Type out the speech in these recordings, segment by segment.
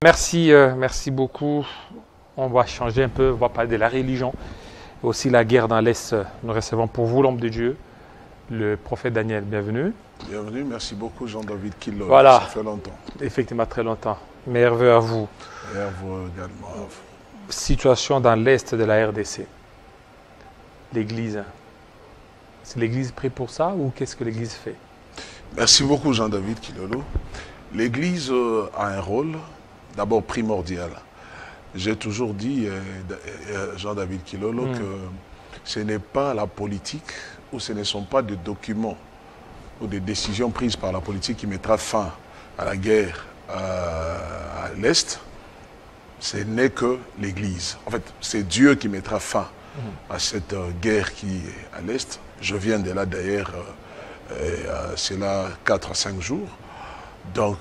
Merci, merci beaucoup. On va changer un peu, on va parler de la religion. Aussi la guerre dans l'Est. Nous recevons pour vous l'homme de Dieu, le prophète Daniel. Bienvenue. Bienvenue, merci beaucoup Jean-David Kilo. Voilà. Ça fait longtemps. Effectivement, très longtemps. Merveilleux à vous. Et à vous également. Situation dans l'Est de la RDC. L'Église. C'est l'Église prie pour ça ou qu'est-ce que l'Église fait? Merci beaucoup Jean-David Kilolo. L'Église a un rôle d'abord primordial. J'ai toujours dit, Jean-David Kilolo, que ce n'est pas la politique ou ce ne sont pas des documents ou des décisions prises par la politique qui mettra fin à la guerre à l'Est. Ce n'est que l'Église. En fait, c'est Dieu qui mettra fin à cette guerre qui est à l'Est. Je viens de là d'ailleurs, c'est là 4 à 5 jours. Donc,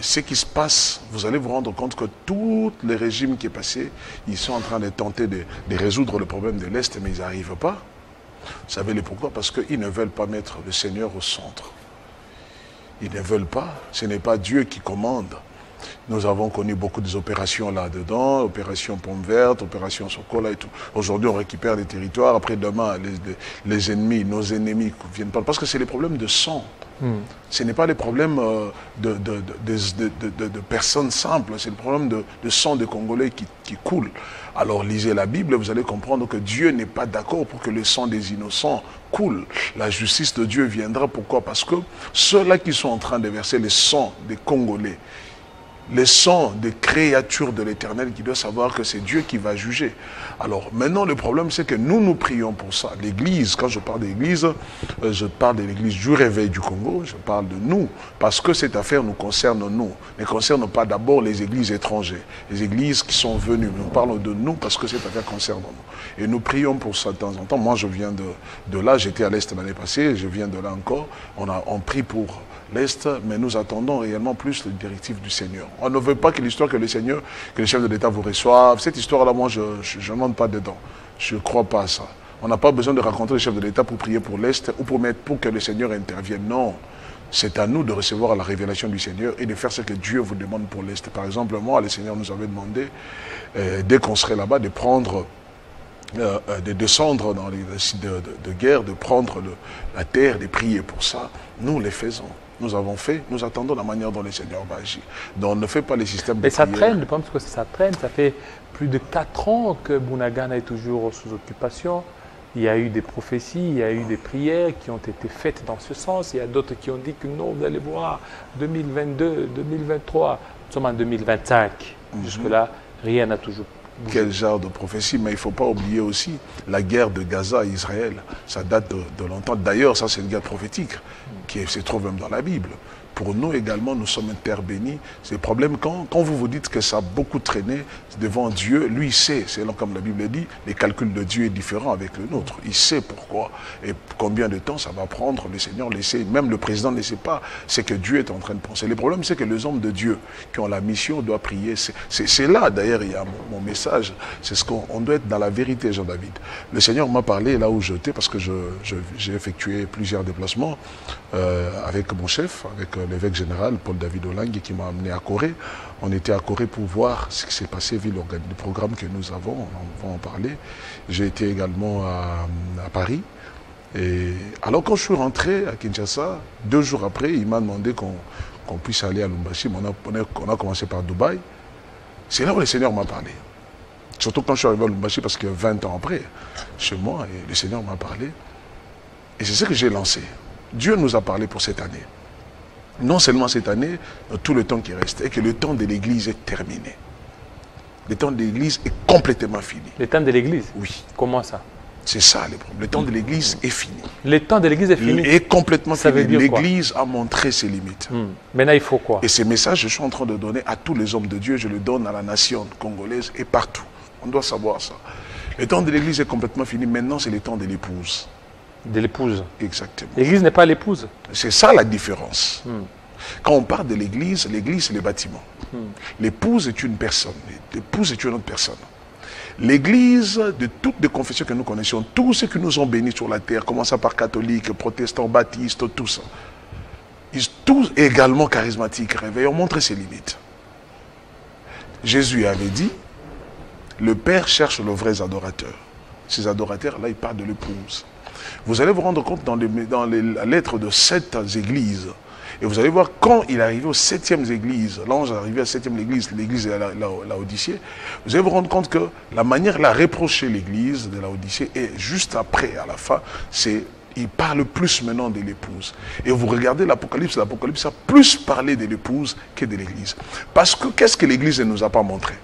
ce qui se passe, vous allez vous rendre compte que tous les régimes qui sont passés, ils sont en train de tenter de résoudre le problème de l'Est, mais ils n'arrivent pas. Vous savez les pourquoi? Parce qu'ils ne veulent pas mettre le Seigneur au centre. Ils ne veulent pas. Ce n'est pas Dieu qui commande. Nous avons connu beaucoup des opérations là-dedans, opération Pomme Verte, opération Sokola et tout. Aujourd'hui, on récupère des territoires. Après, demain, les ennemis, nos ennemis ne viennent pas. Parce que c'est les problèmes de sang. Ce n'est pas les problèmes de personnes simples. C'est le problème de sang des Congolais qui coule. Alors, lisez la Bible, vous allez comprendre que Dieu n'est pas d'accord pour que le sang des innocents coule. La justice de Dieu viendra. Pourquoi? Parce que ceux-là qui sont en train de verser le sang des Congolais, les sangs des créatures de l'Éternel, qui doivent savoir que c'est Dieu qui va juger. Alors maintenant le problème c'est que nous prions pour ça. L'Église, quand je parle d'Église, je parle de l'Église du réveil du Congo, je parle de nous, parce que cette affaire nous concerne nous. Ne concerne pas d'abord les églises étrangères, les églises qui sont venues. Nous parlons de nous parce que cette affaire concerne nous. Et nous prions pour ça de temps en temps. Moi je viens de là, j'étais à l'Est l'année passée, je viens de là encore. On prie pour l'Est, mais nous attendons réellement plus les directives du Seigneur. On ne veut pas que l'histoire que le Seigneur, que les chefs de l'État vous reçoivent. Cette histoire-là, moi, je ne monte pas dedans. Je ne crois pas à ça. On n'a pas besoin de rencontrer les chefs de l'État pour prier pour l'Est ou pour que le Seigneur intervienne. Non. C'est à nous de recevoir la révélation du Seigneur et de faire ce que Dieu vous demande pour l'Est. Par exemple, moi, le Seigneur nous avait demandé, dès qu'on serait là-bas, de prendre... de descendre dans les sites de guerre, de prendre la terre, de prier pour ça. Nous les faisons. Nous avons fait, nous attendons la manière dont le Seigneur va agir. Donc on ne fait pas les systèmes de Mais ça prière. traîne, le problème c'est que ça traîne. Ça fait plus de 4 ans que Bunagana est toujours sous occupation. Il y a eu des prophéties, il y a eu des prières qui ont été faites dans ce sens. Il y a d'autres qui ont dit que non, vous allez voir, 2022, 2023, nous sommes en 2025. Jusque-là, rien n'a toujours bougé. Quel genre de prophétie? Mais il ne faut pas oublier aussi la guerre de Gaza à Israël. Ça date de longtemps. D'ailleurs, ça c'est une guerre prophétique qui se trouve même dans la Bible. Pour nous également, nous sommes interbénis. C'est le problème quand vous vous dites que ça a beaucoup traîné devant Dieu, lui il sait, c'est comme la Bible dit, les calculs de Dieu est différent avec le nôtre. Il sait pourquoi et combien de temps ça va prendre. Le Seigneur le sait, même le président ne sait pas ce que Dieu est en train de penser. Le problème c'est que les hommes de Dieu qui ont la mission doivent prier. C'est là d'ailleurs il y a mon message, c'est ce qu'on doit être dans la vérité, Jean-David. Le Seigneur m'a parlé là où j'étais parce que j'ai effectué plusieurs déplacements avec mon chef, avec l'évêque général, Paul-David Olangue, qui m'a amené à Corée. On était à Corée pour voir ce qui s'est passé, vu le programme que nous avons, on va en parler. J'ai été également à Paris. Et alors quand je suis rentré à Kinshasa, 2 jours après, il m'a demandé qu'on puisse aller à Lubumbashi. On a commencé par Dubaï. C'est là où le Seigneur m'a parlé. Surtout quand je suis arrivé à Lubumbashi, parce que 20 ans après, chez moi, et le Seigneur m'a parlé. Et c'est ce que j'ai lancé. Dieu nous a parlé pour cette année. Non seulement cette année, mais tout le temps qui reste. Et que le temps de l'Église est terminé. Le temps de l'Église est complètement fini. Le temps de l'Église? Oui. Comment ça? C'est ça le problème. Le temps de l'Église est fini. Le temps de l'Église est fini? Est complètement ça fini. Veut dire L'Église a montré ses limites. Maintenant, il faut quoi? Et ces messages, je suis en train de donner à tous les hommes de Dieu. Je le donne à la nation congolaise et partout. On doit savoir ça. Le temps de l'Église est complètement fini. Maintenant, c'est le temps de l'épouse. De l'épouse. Exactement. L'église n'est pas l'épouse. C'est ça la différence. Quand on parle de l'église c'est le bâtiment. L'épouse est une personne. L'épouse est une autre personne. L'église, de toutes les confessions que nous connaissions, tous ceux qui nous ont bénis sur la terre, commençant par catholiques, protestants, baptistes, tout ça, ils sont tous également charismatiques, réveillent, ont montré ses limites. Jésus avait dit, le Père cherche les vrais adorateurs. Ces adorateurs-là, ils parlent de l'épouse. Vous allez vous rendre compte dans les lettres de 7 églises. Et vous allez voir, quand il est arrivé aux 7e église, l'ange est arrivé à la 7e église, l'église de Laodicée, vous allez vous rendre compte que la manière de la reprocher l'église de Laodicée, et juste après, à la fin, c'est, il parle plus maintenant de l'épouse. Et vous regardez l'Apocalypse a plus parlé de l'épouse que de l'église. Parce que qu'est-ce que l'église ne nous a pas montré?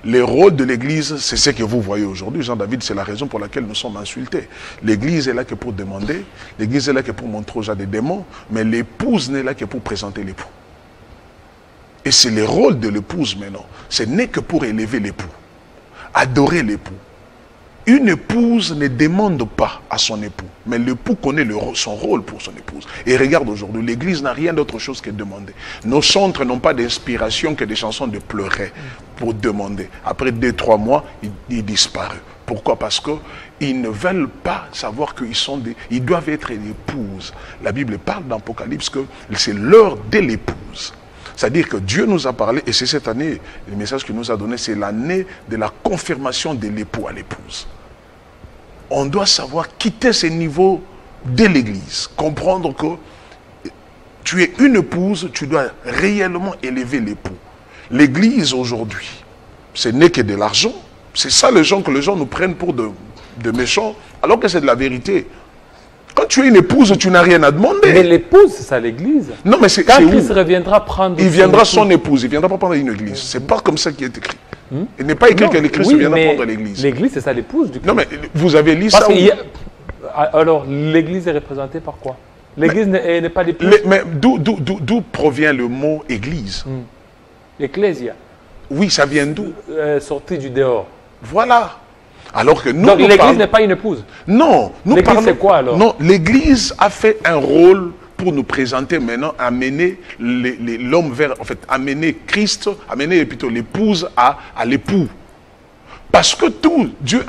Les rôles de l'église, c'est ce que vous voyez aujourd'hui. Jean-David, c'est la raison pour laquelle nous sommes insultés. L'église est là que pour demander, l'église est là que pour montrer aux gens des démons, mais l'épouse n'est là que pour présenter l'époux. Et c'est le rôle de l'épouse maintenant. Ce n'est que pour élever l'époux, adorer l'époux. Une épouse ne demande pas à son époux, mais l'époux connaît son rôle pour son épouse. Et regarde aujourd'hui, l'église n'a rien d'autre chose que demander. Nos centres n'ont pas d'inspiration que des chansons de pleurer pour demander. Après 2-3 mois, ils disparaissent. Pourquoi? Parce qu'ils ne veulent pas savoir qu'ils doivent être l'épouses. La Bible parle dans l'Apocalypse que c'est l'heure de l'épouse. C'est-à-dire que Dieu nous a parlé, et c'est cette année, le message qu'il nous a donné, c'est l'année de la confirmation de l'époux à l'épouse. On doit savoir quitter ce niveau de l'église, comprendre que tu es une épouse, tu dois réellement élever l'époux. L'église aujourd'hui, ce n'est que de l'argent. C'est ça les gens que les gens nous prennent pour de méchants, alors que c'est de la vérité. Quand tu es une épouse, tu n'as rien à demander. Mais l'épouse, c'est ça l'église. Non, mais c'est quand où? Christ reviendra prendre il viendra son épouse, il ne viendra pas prendre une église. C'est pas comme ça qui est écrit. Il n'est pas écrit que le Christ viendra prendre l'église. L'église, c'est ça l'épouse du Christ. Non, mais vous avez lu Parce ça où? Alors, l'église est représentée par quoi? L'église n'est pas l'épouse. Mais d'où provient le mot église? Ecclésia. Oui, ça vient d'où? Sorti du dehors. Voilà. Alors que nous, donc l'église n'est pas une épouse. Non. L'église c'est quoi alors? Non, l'église a fait un rôle pour nous présenter maintenant, amener l'homme vers, en fait, amener Christ, amener plutôt l'épouse à l'époux. Parce que Dieu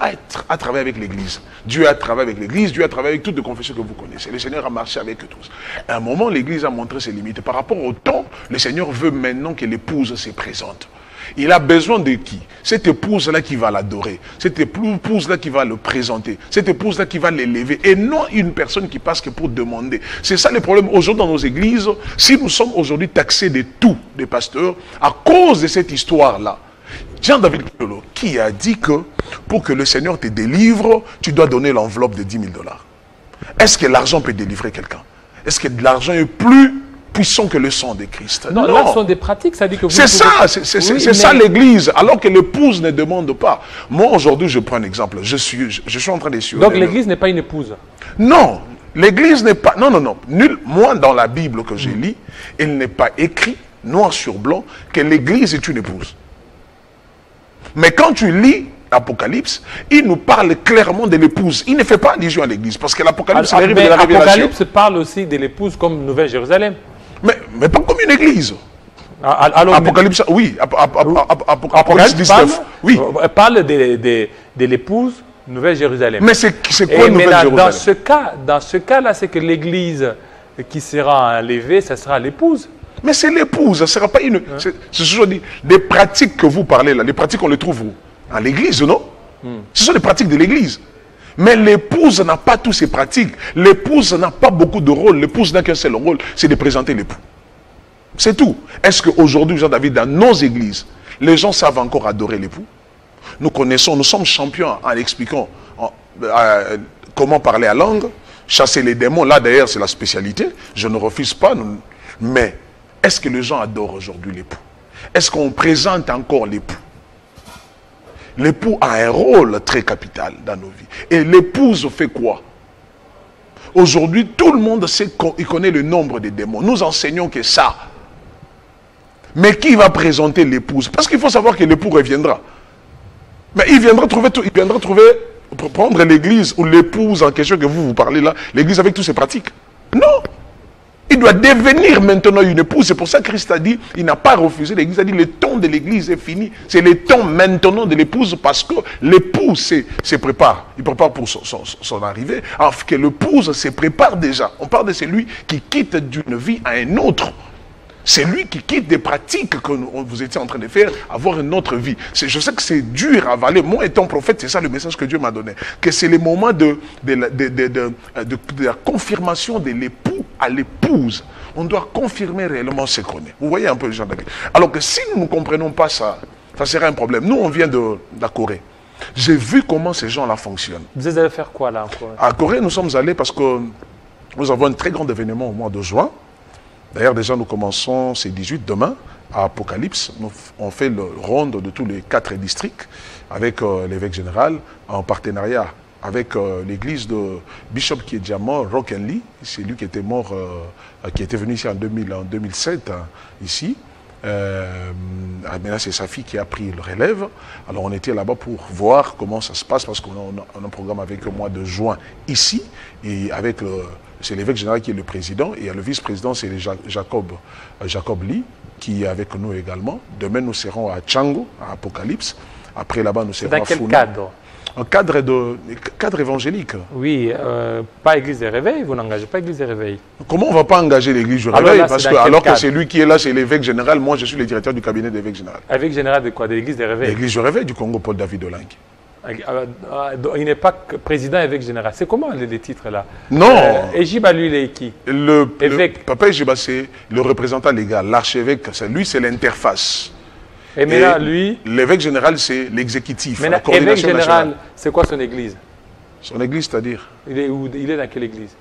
a travaillé avec l'église. Dieu a travaillé avec l'église, Dieu a travaillé avec toutes les confessions que vous connaissez. Le Seigneur a marché avec eux tous. À un moment, l'église a montré ses limites. Par rapport au temps, le Seigneur veut maintenant que l'épouse se présente. Il a besoin de qui? Cette épouse-là qui va l'adorer. Cette épouse-là qui va le présenter. Cette épouse-là qui va l'élever. Et non une personne qui passe que pour demander. C'est ça le problème aujourd'hui dans nos églises. Si nous sommes aujourd'hui taxés de tout, des pasteurs, à cause de cette histoire-là, Jean-David Kilolo, qui a dit que pour que le Seigneur te délivre, tu dois donner l'enveloppe de 10 000 $. Est-ce que l'argent peut délivrer quelqu'un? Est-ce que l'argent est plus puissant que le sang de Christ? Non, là, ce sont des pratiques, ça dit que vous... C'est ça, c'est ça l'église, alors que l'épouse ne demande pas. Moi, aujourd'hui, je prends un exemple. Je suis en train d'essuyer. Donc, l'église n'est pas une épouse? Non, l'église n'est pas... Non. Moi, dans la Bible que j'ai lu, il n'est pas écrit, noir sur blanc, que l'église est une épouse. Mais quand tu lis l'Apocalypse, il nous parle clairement de l'épouse. Il ne fait pas allusion à l'église, parce que l'Apocalypse, c'est la révélation. L'Apocalypse parle aussi de l'épouse comme Nouvelle Jérusalem. Mais pas comme une église. Alors, Apocalypse, oui. Apocalypse 19. Oui. Parle de l'épouse Nouvelle Jérusalem. Mais c'est quoi Nouvelle Jérusalem? Dans ce cas-là, c'est que l'église qui sera enlevée, ça sera l'épouse. Mais c'est l'épouse, ça ne sera pas une... Ce sont des pratiques que vous parlez là. Les pratiques, on les trouve où? À l'église, non? Ce sont des pratiques de l'église. Mais l'épouse n'a pas toutes ces pratiques. L'épouse n'a pas beaucoup de rôle. L'épouse n'a qu'un seul rôle, c'est de présenter l'époux. C'est tout. Est-ce qu'aujourd'hui, Jean-David, dans nos églises, les gens savent encore adorer l'époux? Nous sommes champions en expliquant comment parler à langue, chasser les démons. Là, d'ailleurs, c'est la spécialité. Je ne refuse pas. Mais est-ce que les gens adorent aujourd'hui l'époux? Est-ce qu'on présente encore l'époux? L'époux a un rôle très capital dans nos vies. Et l'épouse fait quoi? Aujourd'hui, tout le monde sait qu'il connaît le nombre de démons. Nous enseignons que ça. Mais qui va présenter l'épouse? Parce qu'il faut savoir que l'époux reviendra. Mais il viendra prendre l'église ou l'épouse en question que vous parlez là, l'église avec toutes ses pratiques. Non! Il doit devenir maintenant une épouse. C'est pour ça que Christ a dit, il n'a pas refusé l'église. Il a dit, le temps de l'église est fini. C'est le temps maintenant de l'épouse parce que l'épouse se prépare. Il prépare pour son arrivée. Alors que l'épouse se prépare déjà. On parle de celui qui quitte d'une vie à une autre. C'est lui qui quitte des pratiques que vous étiez en train de faire, avoir une autre vie. Je sais que c'est dur à avaler. Moi, étant prophète, c'est ça le message que Dieu m'a donné. Que c'est le moment de la confirmation de l'époux à l'épouse. On doit confirmer réellement ce qu'on est. Vous voyez un peu les gens de la vie. Alors que si nous ne comprenons pas ça, ça serait un problème. Nous, on vient de la Corée. J'ai vu comment ces gens-là fonctionnent. Vous êtes allé faire quoi là en Corée? À Corée, nous sommes allés parce que nous avons un très grand événement au mois de juin. D'ailleurs, déjà, nous commençons, c'est 18 demain, à Apocalypse. On fait le ronde de tous les 4 districts avec l'évêque général en partenariat avec l'église de Bishop qui est déjà mort, Rock and Lee. C'est lui qui était mort, qui était venu ici en 2007, hein, ici. Maintenant, c'est sa fille qui a pris le relève. Alors, on était là-bas pour voir comment ça se passe parce qu'on a un programme avec le mois de juin ici et avec c'est l'évêque général qui est le président et le vice-président, c'est Jacob Lee qui est avec nous également. Demain, nous serons à Chango, à Apocalypse. Après, là-bas, nous serons à Funa. Dans quel cadre? Un cadre évangélique. Oui, pas église de réveil, vous n'engagez pas église de réveil. Comment on ne va pas engager l'église du réveil? Alors que c'est lui qui est là, c'est l'évêque général. Moi, je suis le directeur du cabinet de l'évêque général. Évêque général de quoi? De l'église de réveil? L'église du réveil du Congo, Paul David Olangi. Il n'est pas président évêque général. C'est comment les titres là? Non. Ejiba, lui, il est qui? Papa Ejiba, c'est le représentant légal. L'archevêque, lui, c'est l'interface. Et maintenant, lui... L'évêque général, c'est l'exécutif. Maintenant, l'évêque général, c'est quoi son église? Son église, c'est-à-dire? Il est dans quelle église?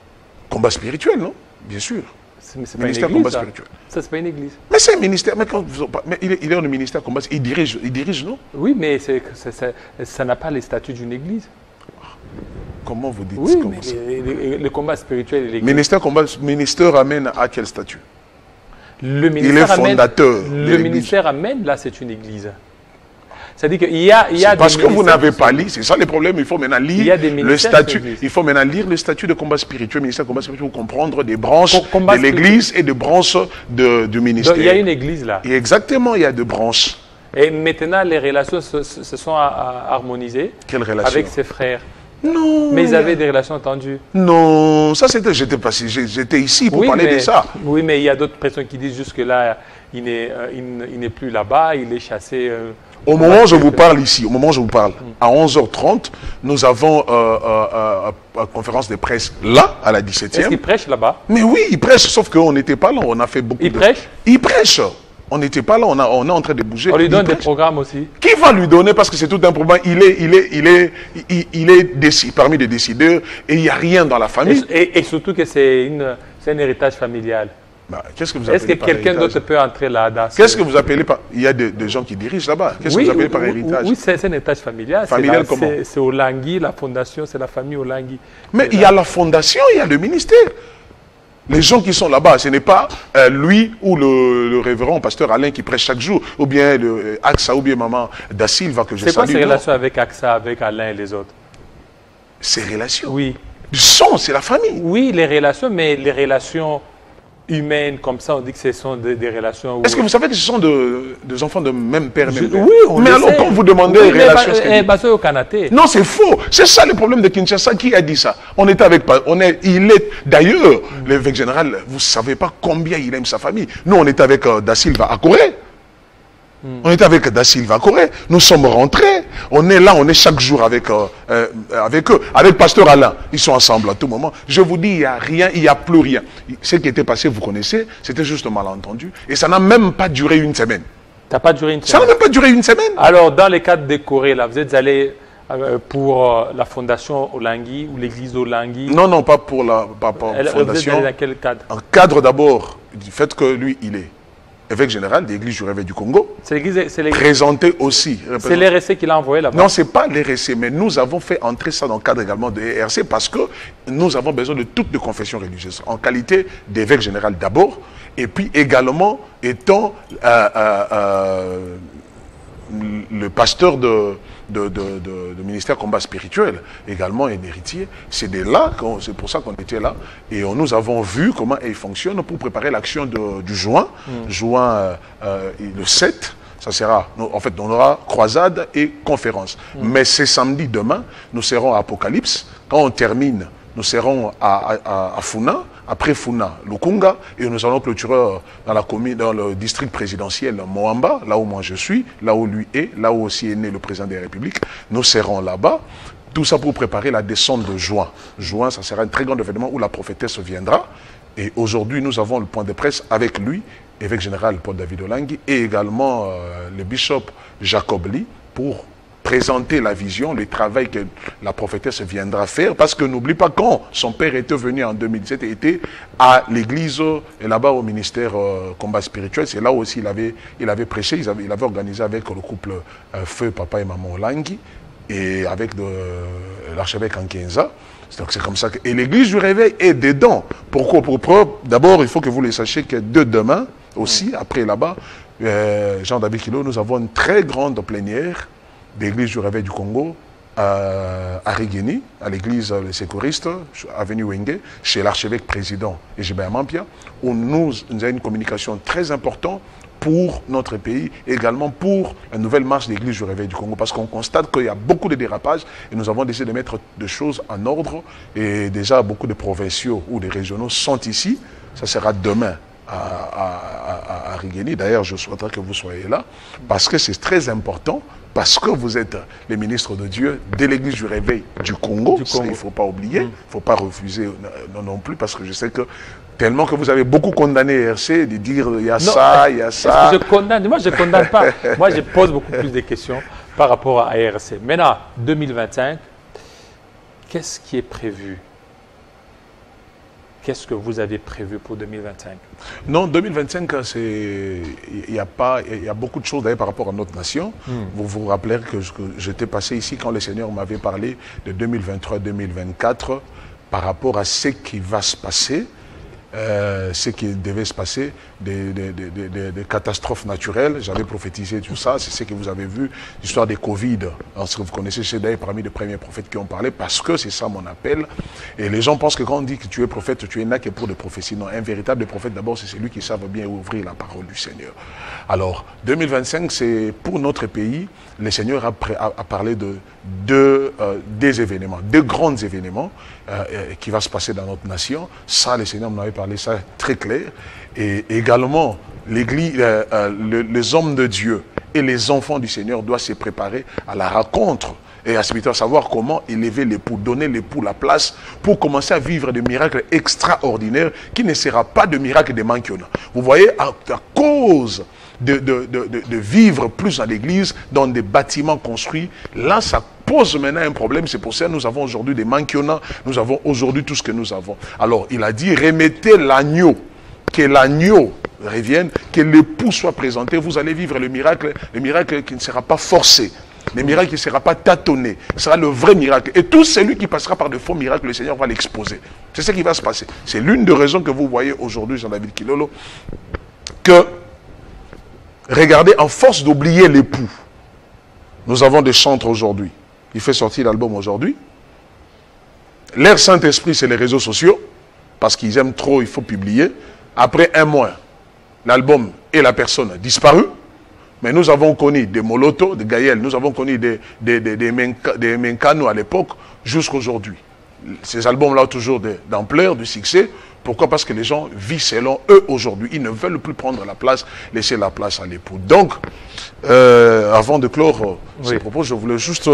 Combat spirituel, non? Bien sûr. Mais c'est pas une église, combat spirituel. Ça, c'est pas une église. Mais c'est un ministère. Mais il est dans le ministère combat. Il dirige, non? Oui, mais ça n'a pas les statuts d'une église. Comment vous dites? Oui, mais le combat spirituel et l'église. Ministère amène à quel statut? Le ministère il est fondateur. Le ministère amène, là, c'est une église. C'est-à-dire qu'il y a parce que vous n'avez pas lu, c'est ça le problème, il faut maintenant lire le statut. Il faut maintenant lire le statut de combat spirituel, ministère de combat spirituel, pour comprendre des branches de l'église et des branches du ministère. Donc il y a une église là. Et exactement, il y a deux branches. Et maintenant, les relations se sont harmonisées. Quelles relations? Avec ses frères. Non. Mais ils avaient des relations tendues. Non, ça c'était, j'étais ici pour parler de ça. Oui, mais il y a d'autres personnes qui disent jusque là, il n'est plus là-bas, il est chassé. Au moment où je vous parle ici, au moment où je vous parle, à 11h30, nous avons une conférence de presse là, à la 17e. Est-ce qu'il prêche là-bas? Mais oui, il prêche, sauf qu'on n'était pas là, on a fait beaucoup de... prêche? Il prêche. On n'était pas là, on est en train de bouger. On lui donne des programmes aussi. Qui va lui donner? Parce que c'est tout un programme. Il est parmi les décideurs et il n'y a rien dans la famille. Et surtout que c'est un héritage familial. Bah, qu'est-ce que vous appelez? Est-ce que quelqu'un d'autre peut entrer là-dedans? Qu'est-ce que vous appelez par... Il y a des gens qui dirigent là-bas. Qu'est-ce que vous appelez par héritage? Oui, c'est un héritage familial. Familial comment? C'est Olangui, la fondation, c'est la famille Olangui. Mais il y a la fondation, il y a le ministère. Les gens qui sont là-bas, ce n'est pas lui ou le révérend pasteur Alain qui prêche chaque jour, ou bien AXA, ou bien maman Da Silva que je salue. C'est quoi ces relations avec AXA, avec Alain et les autres? Ces relations? Oui. Du sang, c'est la famille. Oui, les relations, mais les relations humaines, comme ça, on dit que ce sont des relations... Est-ce que vous savez que ce sont des enfants de même père, même père? Oui, on mais alors, quand vous demandez les relations... au Kanaté. Non, c'est faux. C'est ça le problème de Kinshasa. Qui a dit ça? On était avec... D'ailleurs, l'évêque général, vous ne savez pas combien il aime sa famille. Nous, on était avec Da Silva à Corée. On était avec Da Silva à Corée. Nous sommes rentrés. On est là, on est chaque jour avec eux. Avec Pasteur Alain. Ils sont ensemble à tout moment. Je vous dis, il n'y a rien, il n'y a plus rien. Ce qui était passé, vous connaissez, c'était juste un malentendu. Et ça n'a même pas duré une semaine. Ça n'a pas duré une semaine? Ça n'a même pas duré une semaine. Alors, dans le cadre des Corées, là, vous êtes allé pour la fondation Olangui ou l'église Olangui? Non, non, pas pour la fondation. Vous êtes allé dans quel cadre? Un cadre d'abord du fait que lui, il est évêque général de l'Église du Réveil du Congo. Présenté aussi. C'est l'RC qui l'a envoyé là-bas? Non, ce n'est pas l'RC, mais nous avons fait entrer ça dans le cadre également de l'RC parce que nous avons besoin de toutes les confessions religieuses, en qualité d'évêque général d'abord, et puis également étant le pasteur de ministère combat spirituel, également un héritier. C'est pour ça qu'on était là. Et nous avons vu comment il fonctionne pour préparer l'action du juin. Juin le 7, ça sera, en fait, on aura croisade et conférence. Mais c'est samedi demain, nous serons à Apocalypse. Quand on termine nous serons à Funa, après Funa, Lukunga, et nous allons clôturer dans le district présidentiel Moamba, là où moi je suis, là où lui est, là où aussi est né le président de la République. Nous serons là-bas. Tout ça pour préparer la descente de juin. Juin, ça sera un très grand événement où la prophétesse viendra. Et aujourd'hui, nous avons le point de presse avec lui, évêque général Paul David Olangui, et également le bishop Jacob Lee, pour présenter la vision, le travail que la prophétesse viendra faire. Parce que n'oublie pas, quand son père était venu en 2017, il était à l'église, et là-bas au ministère combat spirituel, c'est là aussi il avait prêché, il avait organisé avec le couple Feu, Papa et Maman Olangui, et avec l'archevêque Ankenza. Donc c'est comme ça que... Et l'église du réveil est dedans. Pourquoi? D'abord, il faut que vous le sachiez que demain aussi, après là-bas, Jean-David Kilo, nous avons une très grande plénière d'église du réveil du Congo à Rigeni, à l'église des sécuristes, avenue Wenge, chez l'archevêque président Ejibert Mampia, où nous avons une communication très importante pour notre pays, également pour la nouvelle marche de l'église du réveil du Congo, parce qu'on constate qu'il y a beaucoup de dérapages et nous avons décidé de mettre des choses en ordre, et déjà beaucoup de provinciaux ou de régionaux sont ici. Ça sera demain à Rigeni. D'ailleurs, je souhaiterais que vous soyez là, parce que c'est très important, parce que vous êtes les ministres de Dieu de l'église du réveil du Congo. Ça, il ne faut pas oublier, il ne faut pas refuser non plus, parce que je sais que tellement que vous avez beaucoup condamné RC, de dire il y a ça, il y a ça. Je condamne. Moi, je ne condamne pas. Moi, je pose beaucoup plus de questions par rapport à RC. Maintenant, 2025, qu'est-ce qui est prévu? Qu'est-ce que vous avez prévu pour 2025? Non, 2025, il y a beaucoup de choses d'ailleurs par rapport à notre nation. Vous vous rappelez que j'étais passé ici quand le Seigneur m'avait parlé de 2023-2024 par rapport à ce qui va se passer. Ce qui devait se passer, des catastrophes naturelles. J'avais prophétisé tout ça, c'est ce que vous avez vu, l'histoire des Covid. Alors, ce que vous connaissez, c'est d'ailleurs parmi les premiers prophètes qui ont parlé, parce que c'est ça mon appel. Et les gens pensent que quand on dit que tu es prophète, tu es là que pour des prophéties. Non, un véritable prophète, d'abord, c'est celui qui savent bien ouvrir la parole du Seigneur. Alors, 2025, c'est pour notre pays, le Seigneur a parlé des événements, de grands événements qui vont se passer dans notre nation. Ça, le Seigneur m'en avait parlé, ça très clair. Et également, l'Église, les hommes de Dieu et les enfants du Seigneur doivent se préparer à la rencontre et à savoir comment élever l'époux, donner l'époux la place pour commencer à vivre des miracles extraordinaires qui ne sera pas de miracles de manquiona. Vous voyez, à cause de vivre plus à l'église, dans des bâtiments construits, là, ça pose maintenant un problème. C'est pour ça que nous avons aujourd'hui des manquiona, nous avons aujourd'hui tout ce que nous avons. Alors, il a dit, remettez l'agneau, que l'agneau revienne, que l'époux soit présenté, vous allez vivre le miracle qui ne sera pas forcé. Le miracle qui ne sera pas tâtonné, ce sera le vrai miracle. Et tout celui qui passera par de faux miracles, le Seigneur va l'exposer. C'est ce qui va se passer. C'est l'une des raisons que vous voyez aujourd'hui, Jean-David Kilolo, que, regardez, en force d'oublier l'époux, nous avons des chantres aujourd'hui. Il fait sortir l'album aujourd'hui. Leur Saint-Esprit, c'est les réseaux sociaux, parce qu'ils aiment trop, il faut publier. Après un mois, l'album et la personne a disparu. Mais nous avons connu des Moloto, des Gaël, nous avons connu des Menkano à l'époque, jusqu'aujourd'hui. Ces albums-là ont toujours d'ampleur, de succès. Pourquoi? Parce que les gens vivent selon eux aujourd'hui. Ils ne veulent plus prendre la place, laisser la place à l'époux. Donc, avant de clore ces propos, je voulais juste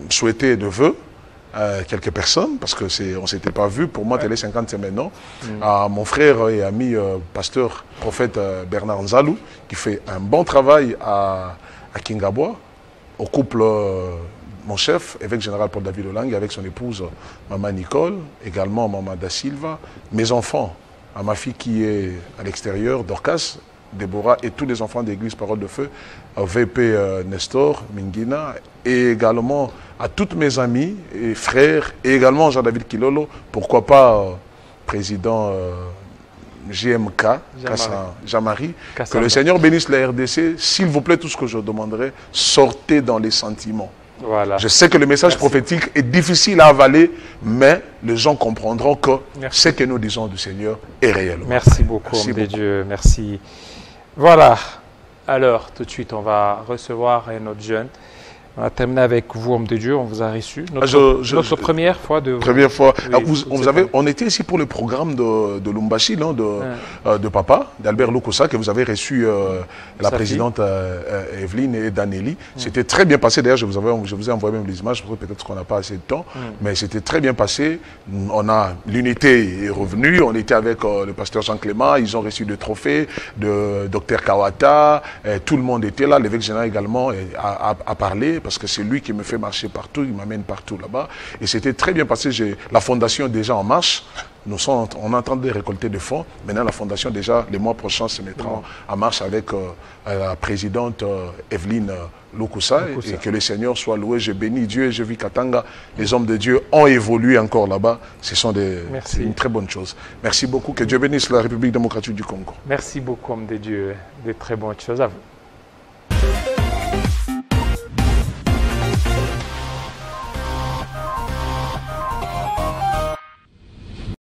souhaiter de vœux à quelques personnes, parce qu'on ne s'était pas vu. Pour moi, Télé 50, c'est maintenant. À mon frère et ami pasteur, prophète Bernard Nzalou, qui fait un bon travail à Kingabwa, au couple, mon chef, évêque général Paul David Olangui, avec son épouse, Maman Nicole, également Maman Da Silva, mes enfants, à ma fille qui est à l'extérieur, Dorcas, Déborah, et tous les enfants d'église Parole de Feu, VP Nestor, Mingina, et également à toutes mes amis et frères, et également Jean-David Kilolo, pourquoi pas président GMK, Jean-Marie, que le Seigneur bénisse la RDC. S'il vous plaît, tout ce que je demanderai, sortez dans les sentiments. Voilà. Je sais que le message prophétique est difficile à avaler, mais les gens comprendront que ce que nous disons du Seigneur est réel. Merci beaucoup, homme de Dieu. Merci. Voilà. Alors, tout de suite, on va recevoir un autre jeune. On a terminé avec vous, homme de Dieu, on vous a reçu. Notre première fois de... Première fois. Oui, on était ici pour le programme de Lumbashi, non, de papa, d'Albert Lokossa, que vous avez reçu la présidente Evelyne et Danelli. C'était très bien passé. D'ailleurs, je vous ai envoyé même les images, peut-être qu'on n'a pas assez de temps, mais c'était très bien passé. L'unité est revenue. On était avec le pasteur Jean-Clément. Ils ont reçu des trophées de Dr Kawata. Tout le monde était là. L'évêque général également a parlé, parce que c'est lui qui me fait marcher partout, il m'amène partout là-bas. Et c'était très bien passé. La fondation est déjà en marche. On est en train de récolter des fonds. Maintenant, la fondation, déjà, les mois prochains, se mettra en marche avec la présidente Evelyne Lokossa. Et que le Seigneur soit loué. Je bénis Dieu et je vis Katanga. Les hommes de Dieu ont évolué encore là-bas. C'est une très bonne chose. Merci beaucoup. Que Dieu bénisse la République démocratique du Congo. Merci beaucoup, homme de Dieu. De très bonnes choses à vous.